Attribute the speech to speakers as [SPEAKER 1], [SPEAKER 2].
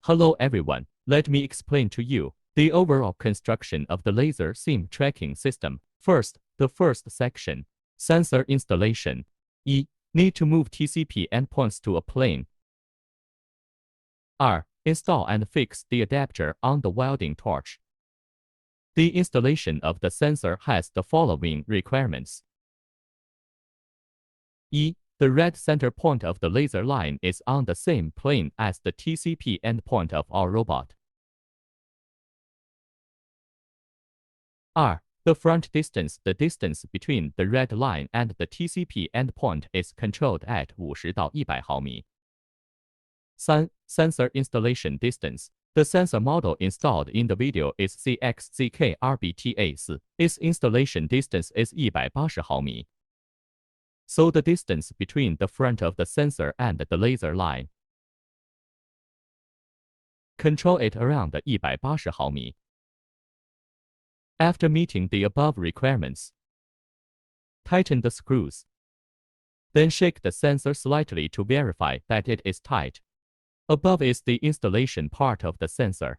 [SPEAKER 1] Hello everyone, let me explain to you the overall construction of the laser SIM tracking system. First, the first section, sensor installation. E. Need to move TCP endpoints to a plane. R. Install and fix the adapter on the welding torch. The installation of the sensor has the following requirements. E. The red center point of the laser line is on the same plane as the TCP endpoint of our robot. R. The front distance, the distance between the red line and the TCP endpoint is controlled at 50到100毫米. 3. Sensor installation distance. The sensor model installed in the video is CXZK-RBTA4. Its installation distance is 180毫米. So the distance between the front of the sensor and the laser line. Control it around 180毫米. After meeting the above requirements, tighten the screws. Then shake the sensor slightly to verify that it is tight. Above is the installation part of the sensor.